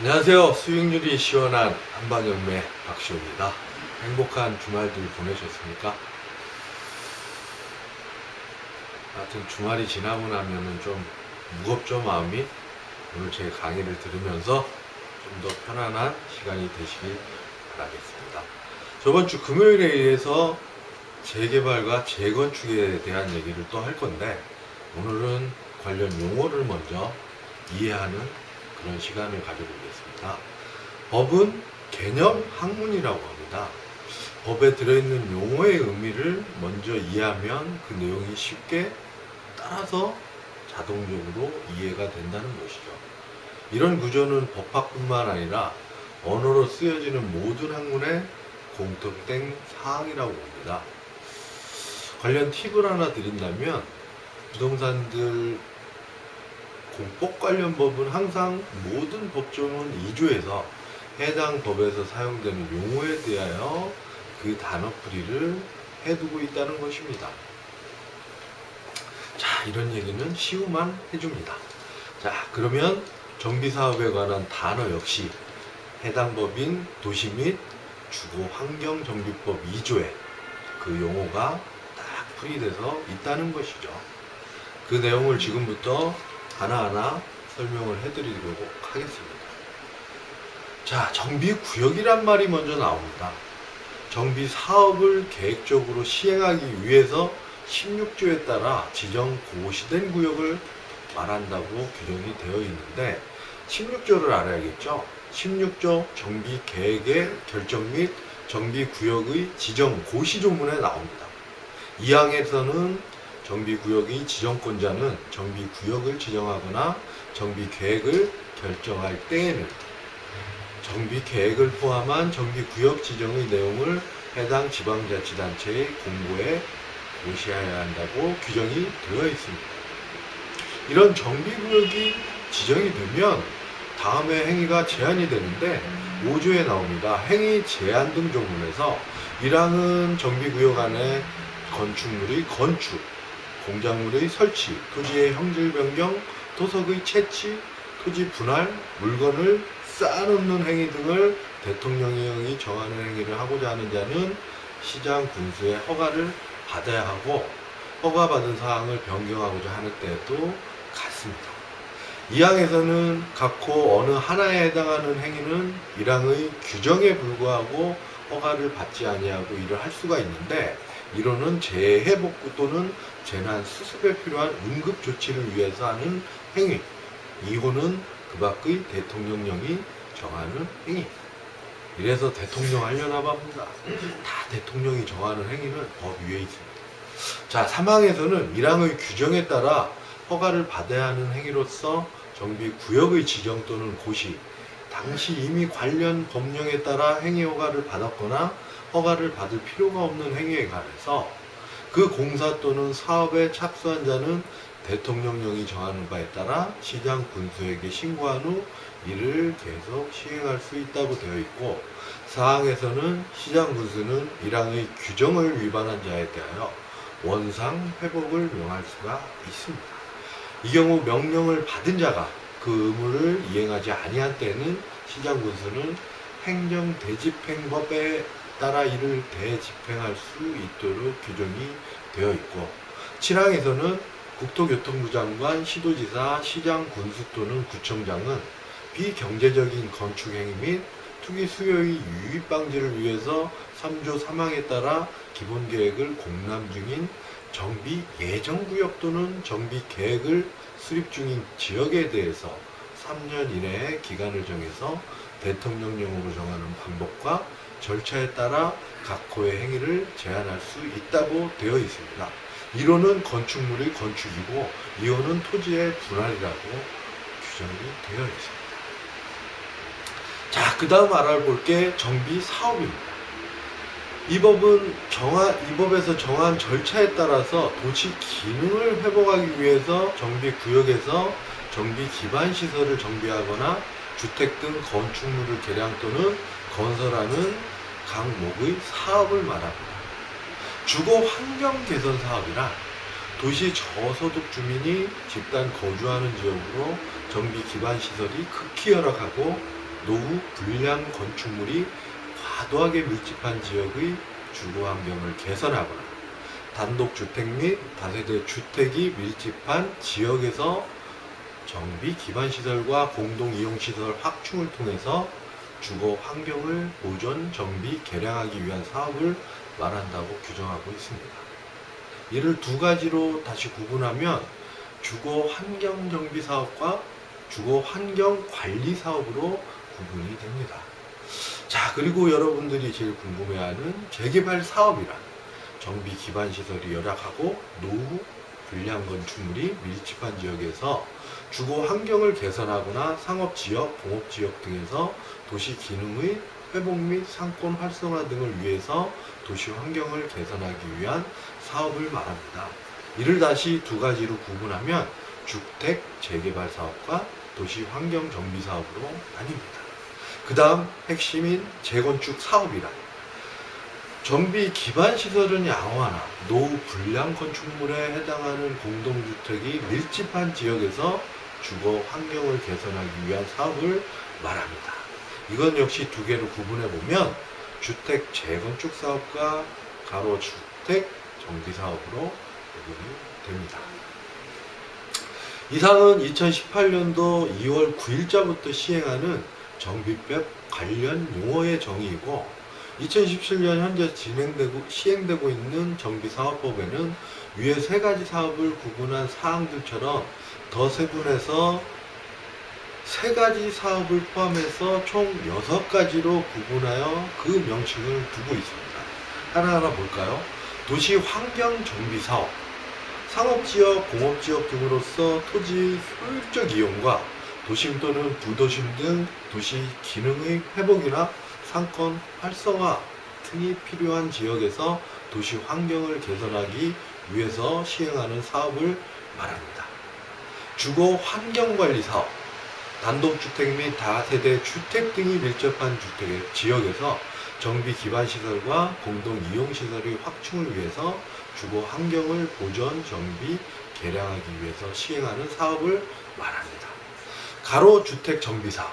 안녕하세요. 수익률이 시원한 한방연매 박시호입니다. 행복한 주말들 보내셨습니까? 하여튼 주말이 지나고 나면은 좀 무겁죠, 마음이? 오늘 제 강의를 들으면서 좀 더 편안한 시간이 되시길 바라겠습니다. 저번 주 금요일에 의해서 재개발과 재건축에 대한 얘기를 또 할 건데, 오늘은 관련 용어를 먼저 이해하는 그런 시간을 가져보겠습니다. 법은 개념 학문이라고 합니다. 법에 들어있는 용어의 의미를 먼저 이해하면 그 내용이 쉽게 따라서 자동적으로 이해가 된다는 것이죠. 이런 구조는 법학뿐만 아니라 언어로 쓰여지는 모든 학문의 공통된 사항이라고 봅니다. 관련 팁을 하나 드린다면, 부동산들 공법 관련 법은 항상 모든 법조문 2조에서 해당 법에서 사용되는 용어에 대하여 그 단어풀이를 해두고 있다는 것입니다. 자, 이런 얘기는 시우만 해줍니다. 자, 그러면 정비사업에 관한 단어 역시 해당 법인 도시 및 주거환경정비법 2조에 그 용어가 딱 풀이돼서 있다는 것이죠. 그 내용을 지금부터 하나하나 설명을 해드리도록 하겠습니다. 자, 정비구역이란 말이 먼저 나옵니다. 정비사업을 계획적으로 시행하기 위해서 16조에 따라 지정 고시된 구역을 말한다고 규정이 되어 있는데, 16조를 알아야겠죠. 16조 정비계획의 결정 및 정비구역의 지정 고시조문에 나옵니다. 이 항에서는 정비구역의 지정권자는 정비구역을 지정하거나 정비계획을 결정할 때에는 정비계획을 포함한 정비구역 지정의 내용을 해당 지방자치단체의 공고에 고시해야 한다고 규정이 되어 있습니다. 이런 정비구역이 지정이 되면 다음에 행위가 제한이 되는데 5조에 나옵니다. 행위 제한 등 조문에서 1항은 정비구역 안에 건축물의 건축, 공작물의 설치, 토지의 형질 변경, 토석의 채취, 토지 분할, 물건을 쌓아놓는 행위 등을 대통령령이 정하는 행위를 하고자 하는 자는 시장 군수의 허가를 받아야 하고, 허가받은 사항을 변경하고자 하는 때에도 같습니다. 2항에서는 각호 어느 하나에 해당하는 행위는 1항의 규정에 불구하고 허가를 받지 아니하고 이를 할 수가 있는데, 1호는 재해 복구 또는 재난 수습에 필요한 응급 조치를 위해서 하는 행위, 2호는 그 밖의 대통령령이 정하는 행위. 이래서 대통령 하려나 봅니다. 다 대통령이 정하는 행위는 법 위에 있습니다. 자, 3항에서는 1항의 규정에 따라 허가를 받아야 하는 행위로서 정비구역의 지정 또는 고시, 당시 이미 관련 법령에 따라 행위 허가를 받았거나 허가를 받을 필요가 없는 행위에 관해서 그 공사 또는 사업에 착수한 자는 대통령령이 정하는 바에 따라 시장 군수에게 신고한 후 이를 계속 시행할 수 있다고 되어 있고, 4항에서는 시장 군수는 1항의 규정을 위반한 자에 대하여 원상 회복을 명할 수가 있습니다. 이 경우 명령을 받은 자가 그 의무를 이행하지 아니한 때에는 시장 군수는 행정대집행법에 따라 이를 대집행할 수 있도록 규정이 되어 있고, 7항에서는 국토교통부 장관, 시도지사, 시장 군수 또는 구청장은 비경제적인 건축행위 및 투기 수요의 유입 방지를 위해서 3조 3항에 따라 기본계획을 공람 중인 정비 예정구역 또는 정비 계획을 수립 중인 지역에 대해서 3년 이내에 기간을 정해서 대통령령으로 정하는 방법과 절차에 따라 각 호의 행위를 제한할 수 있다고 되어 있습니다. 1호는 건축물의 건축이고 2호는 토지의 분할이라고 규정이 되어 있습니다. 자, 그 다음 알아볼 게 정비 사업입니다. 이 법에서 정한 절차에 따라서 도시 기능을 회복하기 위해서 정비구역에서 정비 기반 시설을 정비하거나 주택 등 건축물을 개량 또는 건설하는 각목의 사업을 말합니다. 주거 환경 개선 사업이란 도시 저소득 주민이 집단 거주하는 지역으로 정비 기반 시설이 극히 열악하고 노후 불량 건축물이 과도하게 밀집한 지역의 주거 환경을 개선하거나 단독주택 및 다세대 주택이 밀집한 지역에서 정비 기반시설과 공동이용시설 확충을 통해서 주거 환경을 보존, 정비, 개량하기 위한 사업을 말한다고 규정하고 있습니다. 이를 두 가지로 다시 구분하면 주거 환경 정비 사업과 주거 환경 관리 사업으로 구분이 됩니다. 자, 그리고 여러분들이 제일 궁금해하는 재개발 사업이란 정비 기반 시설이 열악하고 노후 불량 건축물이 밀집한 지역에서 주거 환경을 개선하거나 상업지역, 공업지역 등에서 도시 기능의 회복 및 상권 활성화 등을 위해서 도시 환경을 개선하기 위한 사업을 말합니다. 이를 다시 두 가지로 구분하면 주택 재개발 사업과 도시 환경 정비 사업으로 나뉩니다. 그 다음 핵심인 재건축 사업이란 정비 기반 시설은 양호하나 노후 불량 건축물에 해당하는 공동주택이 밀집한 지역에서 주거 환경을 개선하기 위한 사업을 말합니다. 이건 역시 두 개로 구분해 보면 주택 재건축 사업과 가로 주택 정비 사업으로 구분이 됩니다. 이상은 2018년도 2월 9일자부터 시행하는 정비법 관련 용어의 정의이고 2017년 현재 시행되고 있는 정비사업법에는 위의 세 가지 사업을 구분한 사항들처럼 더 세분해서 세 가지 사업을 포함해서 총 6가지로 구분하여 그 명칭을 두고 있습니다. 하나하나 볼까요? 도시 환경 정비 사업, 상업지역, 공업지역 등으로서 토지의 효율적 이용과 도심 또는 부도심 등 도시 기능의 회복이나 상권 활성화 등이 필요한 지역에서 도시 환경을 개선하기 위해서 시행하는 사업을 말합니다. 주거 환경관리 사업, 단독주택 및 다세대 주택 등이 밀접한 지역에서 정비 기반시설과 공동이용시설의 확충을 위해서 주거 환경을 보존, 정비, 개량하기 위해서 시행하는 사업을 말합니다. 가로주택 정비 사업,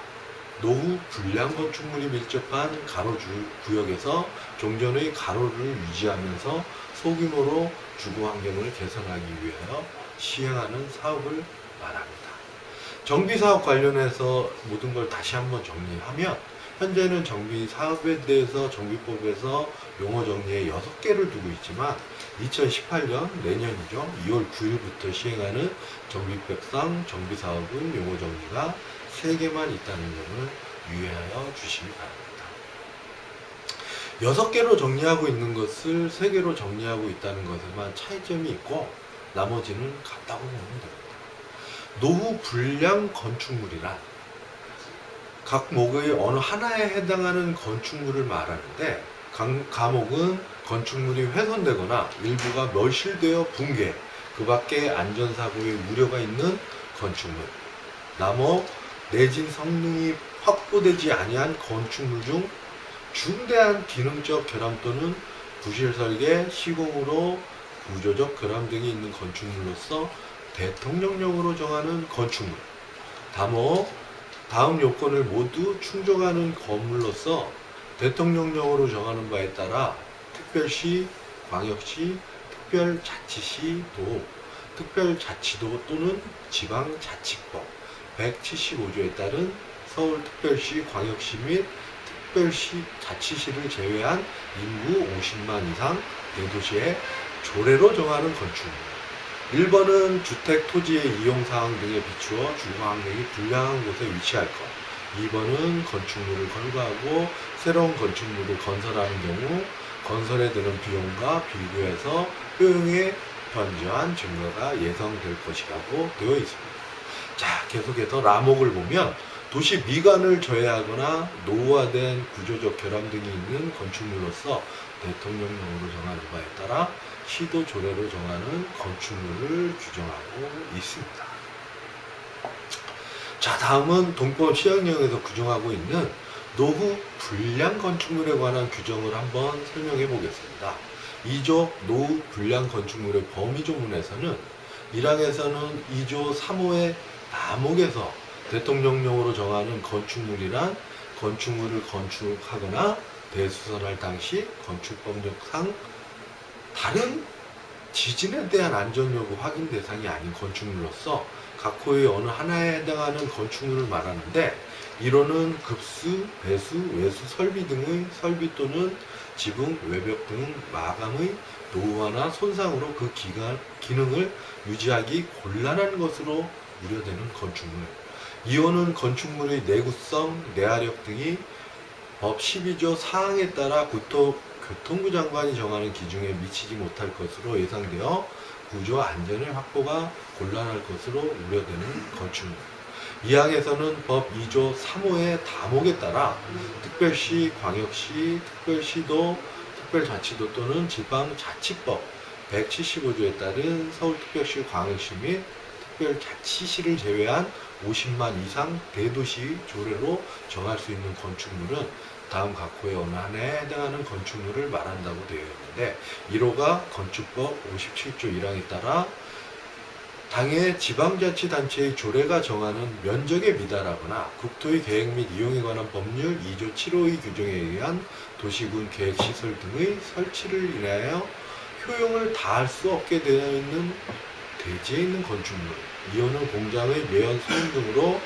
노후 불량 건축물이 밀접한 가로구역에서 종전의 가로를 유지하면서 소규모로 주거 환경을 개선하기 위하여 시행하는 사업을 말합니다. 정비사업 관련해서 모든 걸 다시 한번 정리하면 현재는 정비사업에 대해서 정비법에서 용어 정리에 6개를 두고 있지만 2018년 내년이죠. 2월 9일부터 시행하는 정비법상 정비사업은 용어 정리가 3개만 있다는 점을 유의하여 주시기 바랍니다. 6개로 정리하고 있는 것을 3개로 정리하고 있다는 것에만 차이점이 있고 나머지는 같다고 보면 됩니다. 노후 불량 건축물이란 각 목의 어느 하나에 해당하는 건축물을 말하는데 감옥은 건축물이 훼손되거나 일부가 멸실되어 붕괴, 그 밖에 안전사고의 우려가 있는 건축물. 남목, 내진 성능이 확보되지 아니한 건축물 중 중대한 기능적 결함 또는 부실 설계, 시공으로 구조적 결함 등이 있는 건축물로서 대통령령으로 정하는 건축물. 다목, 다음 요건을 모두 충족하는 건물로서 대통령령으로 정하는 바에 따라 특별시, 광역시, 특별자치시도, 특별자치도 또는 지방자치법 175조에 따른 서울특별시, 광역시 및 특별시, 자치시를 제외한 인구 50만 이상 대도시에 조례로 정하는 건축물. 1번은 주택 토지의 이용사항 등에 비추어 주거 환경이 불량한 곳에 위치할 것. 2번은 건축물을 건거하고 새로운 건축물을 건설하는 경우 건설에 드는 비용과 비교해서 효용에 현저한 증가가 예상될 것이라고 되어 있습니다. 자, 계속해서 라목을 보면 도시 미관을 저해하거나 노후화된 구조적 결함 등이 있는 건축물로서 대통령령으로 정하는 바에 따라 시도 조례로 정하는 건축물을 규정하고 있습니다. 자, 다음은 동법 시행령에서 규정하고 있는 노후 불량 건축물에 관한 규정을 한번 설명해 보겠습니다. 2조 노후 불량 건축물의 범위 조문에서는 1항에서는 2조 3호의 남목에서 대통령령으로 정하는 건축물이란 건축물을 건축하거나 대수선할 당시 건축법령상 다른 지진에 대한 안전여부 확인 대상이 아닌 건축물로서 각 호의 어느 하나에 해당하는 건축물을 말하는데, 이로는 급수, 배수, 외수 설비 등의 설비 또는 지붕, 외벽 등 마감의 노후화나 손상으로 그 기능을 유지하기 곤란한 것으로 우려되는 건축물. 이호는 건축물의 내구성, 내화력 등이 법 12조 사항에 따라 교통부 장관이 정하는 기준에 미치지 못할 것으로 예상되어 구조 안전의 확보가 곤란할 것으로 우려되는 건축물. 이 항에서는 법 2조 3호의 다목에 따라 특별시, 광역시, 특별시도, 특별자치도 또는 지방자치법 175조에 따른 서울특별시, 광역시 및 특별자치시를 제외한 50만 이상 대도시 조례로 정할 수 있는 건축물은 다음 각 호의 어느 하나에 해당하는 건축물을 말한다고 되어 있는데, 1호가 건축법 57조 1항에 따라 당의 지방자치단체의 조례가 정하는 면적에 미달하거나 국토의 계획 및 이용에 관한 법률 2조 7호의 규정에 의한 도시군 계획시설 등의 설치를 인하여 효용을 다할 수 없게 되어 있는 대지에 있는 건축물. 2호는 공장의 매연 소음 등으로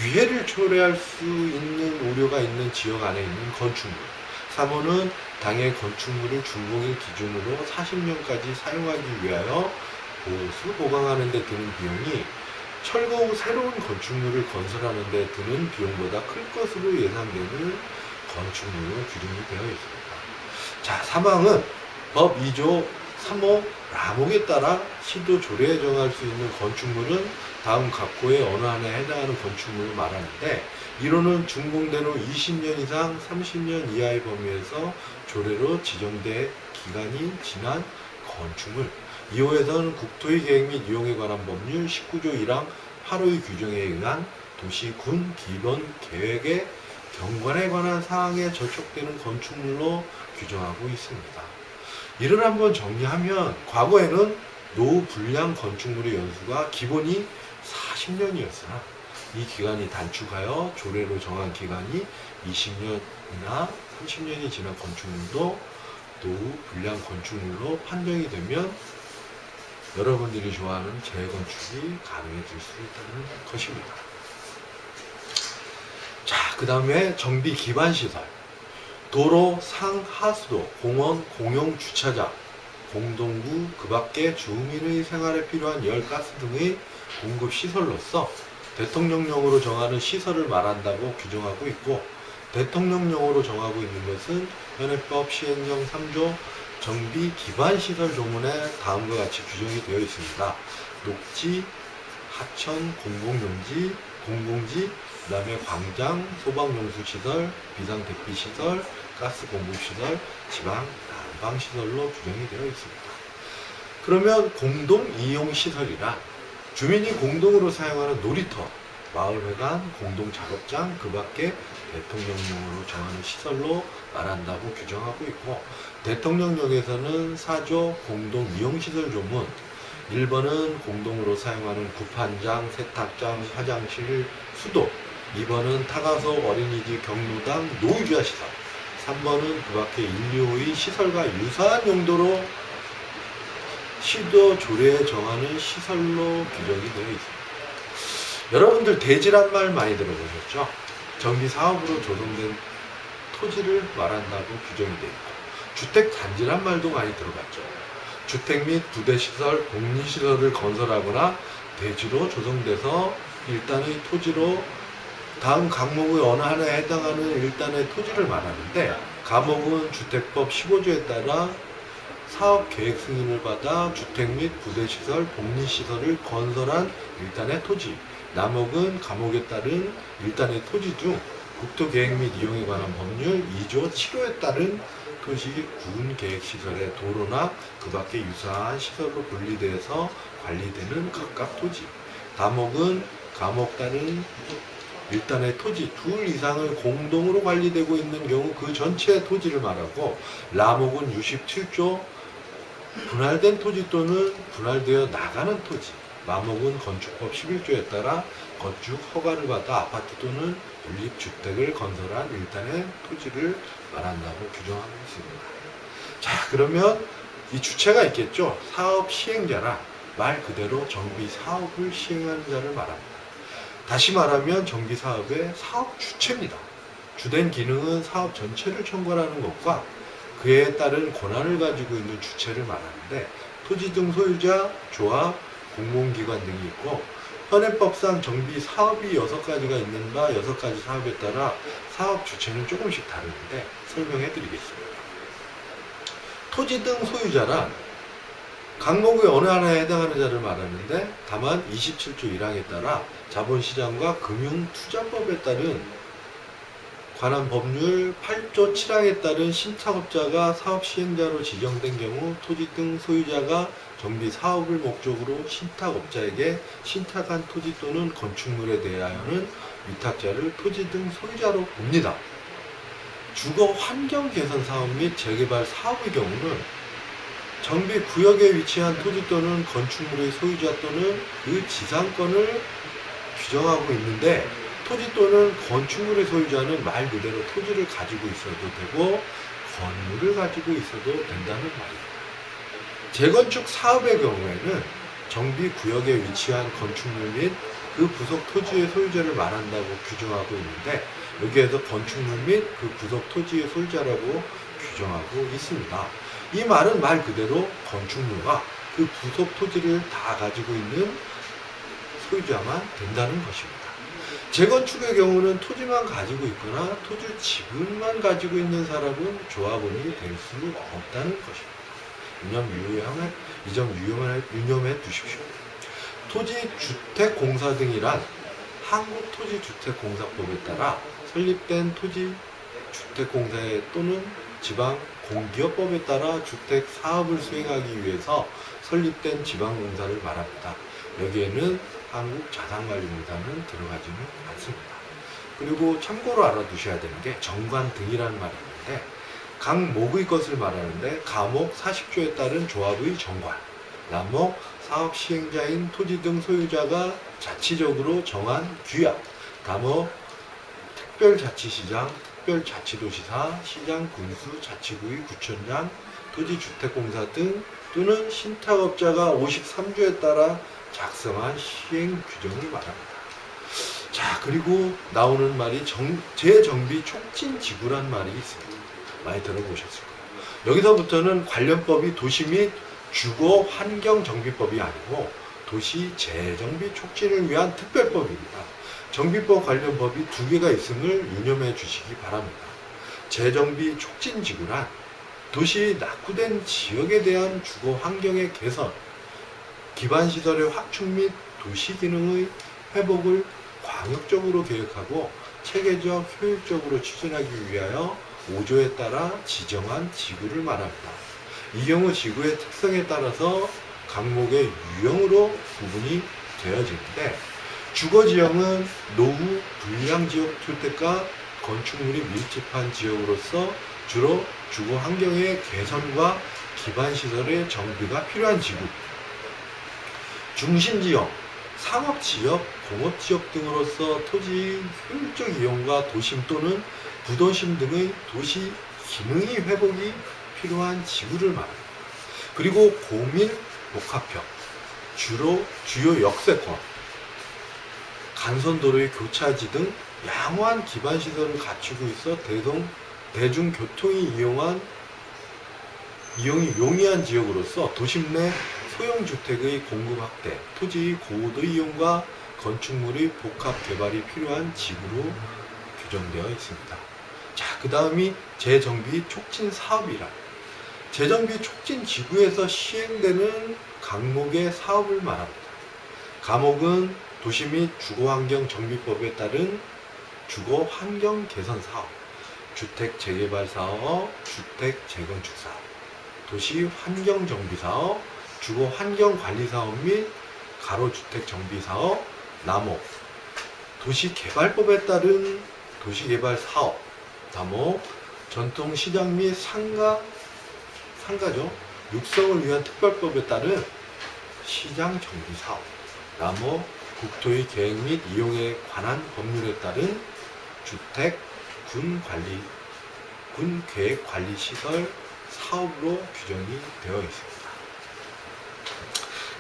위해를 초래할 수 있는 우려가 있는 지역 안에 있는 건축물. 3호는 당의 건축물을 준공일 기준으로 40년까지 사용하기 위하여 보수 보강하는 데 드는 비용이 철거 후 새로운 건축물을 건설하는 데 드는 비용보다 클 것으로 예상되는 건축물로 규정이 되어 있습니다. 자, 3항은 법 2조 3호 라목에 따라 시도 조례에 정할 수 있는 건축물은 다음 각 호의 어느 하나에 해당하는 건축물을 말하는데, 1호는 준공된 후 20년 이상 30년 이하의 범위에서 조례로 지정된 기간이 지난 건축물. 2호에서는 국토의 계획 및 이용에 관한 법률 19조 1항 8호의 규정에 의한 도시, 군, 기본 계획의 경관에 관한 사항에 저촉되는 건축물로 규정하고 있습니다. 이를 한번 정리하면, 과거에는 노후 불량 건축물의 연수가 기본이 40년이었으나 이 기간이 단축하여 조례로 정한 기간이 20년이나 30년이 지난 건축물도 노후 불량 건축물로 판정이 되면 여러분들이 좋아하는 재건축이 가능해질 수 있다는 것입니다. 자, 그 다음에 정비 기반 시설. 도로, 상하수도, 공원, 공용 주차장, 공동구, 그 밖에 주민의 생활에 필요한 열, 가스 등의 공급 시설로서 대통령령으로 정하는 시설을 말한다고 규정하고 있고, 대통령령으로 정하고 있는 것은 현행법 시행령 3조 정비 기반 시설 조문에 다음과 같이 규정이 되어 있습니다. 녹지, 하천, 공공용지, 공공지, 그 다음에 광장, 소방용수시설, 비상대피시설, 가스공급시설, 지방 난방시설로 규정이 되어 있습니다. 그러면 공동이용시설이란 주민이 공동으로 사용하는 놀이터, 마을회관, 공동작업장, 그 밖에 대통령령으로 정하는 시설로 말한다고 규정하고 있고, 대통령령에서는 4조 공동이용시설 조문 1번은 공동으로 사용하는 구판장, 세탁장, 화장실, 수도, 2번은 타가석, 어린이집, 경로당, 노유자 시설, 3번은 그 밖에 인류의 시설과 유사한 용도로 시도 조례에 정하는 시설로 규정이 되어 있습니다. 여러분들 대지란 말 많이 들어보셨죠? 정비 사업으로 조성된 토지를 말한다고 규정이 되어 있고, 주택 단지란 말도 많이 들어봤죠. 주택 및 부대시설, 공리시설을 건설하거나 대지로 조성돼서 일단의 토지로 다음 강목의 어느 하나에 해당하는 일단의 토지를 말하는데, 가목은 주택법 15조에 따라 사업 계획 승인을 받아 주택 및 부대시설, 복리시설을 건설한 일단의 토지, 나목은 가목에 따른 일단의 토지 중 국토계획 및 이용에 관한 법률 2조 7호에 따른 토지 군계획시설의 도로나 그 밖에 유사한 시설로 분리되어서 관리되는 각각 토지, 다목은 가목 따른 일단의 토지 둘 이상을 공동으로 관리되고 있는 경우 그 전체의 토지를 말하고, 라목은 67조 분할된 토지 또는 분할되어 나가는 토지, 남목은 건축법 11조에 따라 건축 허가를 받아 아파트 또는 연립주택을 건설한 일단의 토지를 말한다고 규정하고 있습니다. 자, 그러면 이 주체가 있겠죠. 사업 시행자란 말 그대로 정비 사업을 시행하는 자를 말합니다. 다시 말하면 정비 사업의 사업 주체입니다. 주된 기능은 사업 전체를 총괄하는 것과 그에 따른 권한을 가지고 있는 주체를 말하는데, 토지 등 소유자, 조합, 공공기관 등이 있고, 현행법상 정비 사업이 6가지가 있는 바 6가지 사업에 따라 사업 주체는 조금씩 다르는데 설명해 드리겠습니다. 토지 등 소유자란 강목의 어느 하나에 해당하는 자를 말하는데, 다만 27조 1항에 따라 자본시장과 금융투자법에 따른 관한 법률 8조 7항에 따른 신탁업자가 사업 시행자로 지정된 경우 토지 등 소유자가 정비 사업을 목적으로 신탁업자에게 신탁한 토지 또는 건축물에 대하여는 위탁자를 토지 등 소유자로 봅니다. 주거 환경 개선 사업 및 재개발 사업의 경우는 정비 구역에 위치한 토지 또는 건축물의 소유자 또는 그 지상권을 규정하고 있는데, 토지 또는 건축물의 소유자는 말 그대로 토지를 가지고 있어도 되고 건물을 가지고 있어도 된다는 말입니다. 재건축 사업의 경우에는 정비 구역에 위치한 건축물 및 그 부속 토지의 소유자를 말한다고 규정하고 있는데, 여기에서 건축물 및 그 부속 토지의 소유자라고 규정하고 있습니다. 이 말은 말 그대로 건축물과 그 부속 토지를 다 가지고 있는 소유자만 된다는 것입니다. 재건축의 경우는 토지만 가지고 있거나 토지 지분만 가지고 있는 사람은 조합원이 될 수 없다는 것입니다. 이 점 유념해 두십시오. 토지주택공사 등이란 한국토지주택공사법에 따라 설립된 토지주택공사에 또는 지방공기업법에 따라 주택사업을 수행하기 위해서 설립된 지방공사를 말합니다. 여기에는 한국자산관리공사는 들어가지는 않습니다. 그리고 참고로 알아두셔야 되는 게 정관 등이라는 말이 있는데, 각 목의 것을 말하는데, 가목 40조에 따른 조합의 정관, 남목 사업 시행자인 토지 등 소유자가 자치적으로 정한 규약, 다목 특별자치시장, 특별자치도시사, 시장, 군수, 자치구의 구청장, 토지주택공사 등 또는 신탁업자가 53조에 따라 작성한 시행 규정을 말합니다. 자, 그리고 나오는 말이 재정비 촉진지구란 말이 있습니다. 많이 들어보셨을 거예요. 여기서부터는 관련법이 도시 및 주거 환경 정비법이 아니고 도시 재정비 촉진을 위한 특별법입니다. 정비법 관련 법이 2개가 있음을 유념해 주시기 바랍니다. 재정비 촉진지구란 도시 낙후된 지역에 대한 주거 환경의 개선, 기반시설의 확충 및 도시 기능의 회복을 광역적으로 계획하고 체계적 효율적으로 추진하기 위하여 5조에 따라 지정한 지구를 말합니다. 이 경우 지구의 특성에 따라서 각목의 유형으로 구분이 되어지는데, 주거지형은 노후 불량지역 주택과 건축물이 밀집한 지역으로 주로 주거 환경의 개선과 기반시설의 정비가 필요한 지구, 중심지역, 상업지역, 공업지역 등으로서 토지의 효율적 이용과 도심 또는 부도심 등의 도시 기능의 회복이 필요한 지구를 말합니다. 그리고 고밀 복합형, 주요 역세권, 간선도로의 교차지 등 양호한 기반시설을 갖추고 있어 대중교통이 이용이 용이한 지역으로서 도심 내 소형주택의 공급 확대, 토지의 고도 이용과 건축물의 복합 개발이 필요한 지구로 규정되어 있습니다. 자, 그 다음이 재정비 촉진 사업이란 재정비 촉진 지구에서 시행되는 각목의 사업을 말합니다. 가목은 도시 및 주거환경 정비법에 따른 주거환경 개선 사업, 주택 재개발 사업, 주택 재건축 사업, 도시 환경 정비 사업, 주거 환경 관리 사업 및 가로주택 정비 사업, 남목, 도시개발법에 따른 도시개발 사업, 다목, 전통시장 및 상가죠. 육성을 위한 특별법에 따른 시장 정비 사업, 남호 국토의 계획 및 이용에 관한 법률에 따른 주택, 군 계획 관리 시설 사업으로 규정이 되어 있습니다.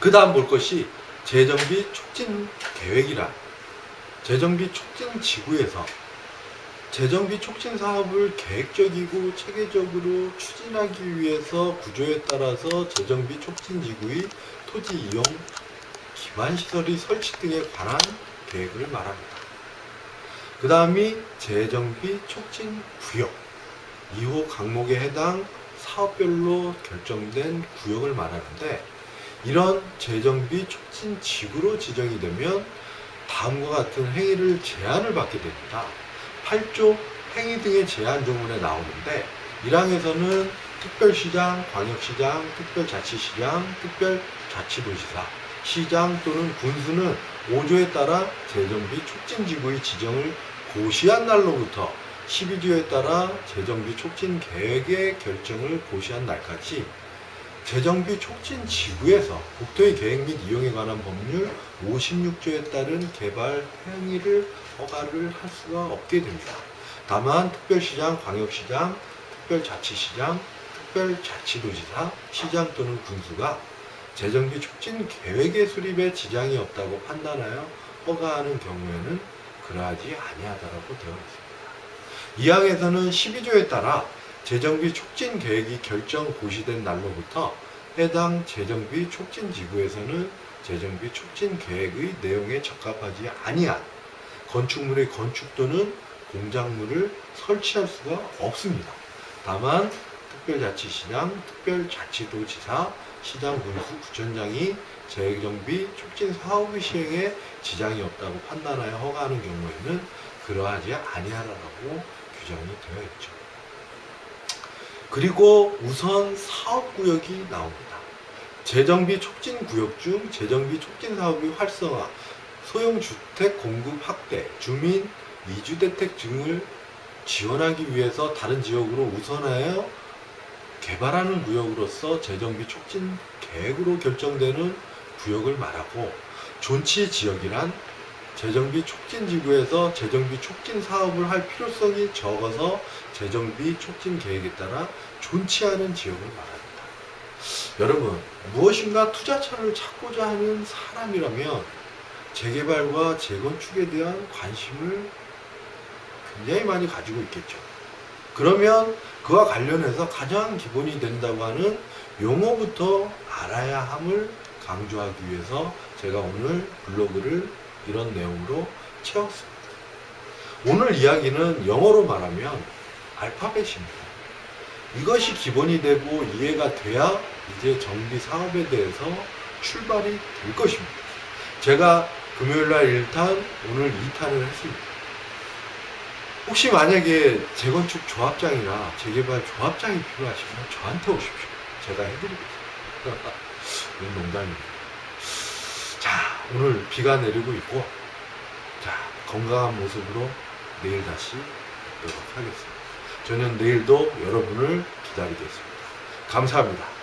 그 다음 볼 것이 재정비 촉진 계획이란 재정비 촉진 지구에서 재정비 촉진 사업을 계획적이고 체계적으로 추진하기 위해서 구조에 따라서 재정비 촉진 지구의 토지 이용, 기반 시설의 설치 등에 관한 계획을 말합니다. 그 다음이 재정비 촉진 구역, 2호 항목에 해당 사업별로 결정된 구역을 말하는데, 이런 재정비 촉진 지구로 지정이 되면 다음과 같은 행위를 제한을 받게 됩니다. 8조 행위 등의 제한 조문에 나오는데, 1항에서는 특별시장, 광역시장, 특별자치시장, 특별자치도지사, 시장 또는 군수는 5조에 따라 재정비 촉진지구의 지정을 고시한 날로부터 12조에 따라 재정비 촉진 계획의 결정을 고시한 날까지 재정비 촉진 지구에서 국토의 계획 및 이용에 관한 법률 56조에 따른 개발 행위를 허가를 할 수가 없게 됩니다. 다만 특별시장, 광역시장, 특별자치시장, 특별자치도지사, 시장 또는 군수가 재정비 촉진 계획의 수립에 지장이 없다고 판단하여 허가하는 경우에는 그러하지 아니하다라고 되어 있습니다. 이 항에서는 12조에 따라 재정비 촉진 계획이 결정 고시된 날로부터 해당 재정비 촉진 지구에서는 재정비 촉진 계획의 내용에 적합하지 아니한 건축물의 건축 또는 공작물을 설치할 수가 없습니다. 다만 특별자치시장, 특별자치도지사, 시장, 군수, 구청장이 재정비 촉진 사업의 시행에 지장이 없다고 판단하여 허가하는 경우에는 그러하지 아니하라고 규정이 되어 있죠. 그리고 우선 사업구역이 나옵니다. 재정비 촉진 구역 중 재정비 촉진 사업의 활성화, 소형주택 공급 확대, 주민 이주대책 등을 지원하기 위해서 다른 지역으로 우선하여 개발하는 구역으로서 재정비 촉진 계획으로 결정되는 구역을 말하고, 존치 지역이란 재정비 촉진 지구에서 재정비 촉진 사업을 할 필요성이 적어서 재정비 촉진 계획에 따라 존치하는 지역을 말합니다. 여러분, 무엇인가 투자처를 찾고자 하는 사람이라면 재개발과 재건축에 대한 관심을 굉장히 많이 가지고 있겠죠. 그러면 그와 관련해서 가장 기본이 된다고 하는 용어부터 알아야 함을 강조하기 위해서 제가 오늘 블로그를 이런 내용으로 채웠습니다. 오늘 이야기는 영어로 말하면 알파벳입니다. 이것이 기본이 되고 이해가 돼야 이제 정비 사업에 대해서 출발이 될 것입니다. 제가 금요일날 1탄, 오늘 2탄을 했습니다. 혹시 만약에 재건축 조합장이나 재개발 조합장이 필요하시면 저한테 오십시오. 제가 해드리겠습니다. 이건 농담입니다. 자, 오늘 비가 내리고 있고, 자, 건강한 모습으로 내일 다시 뵙도록 하겠습니다. 저는 내일도 여러분을 기다리겠습니다. 감사합니다.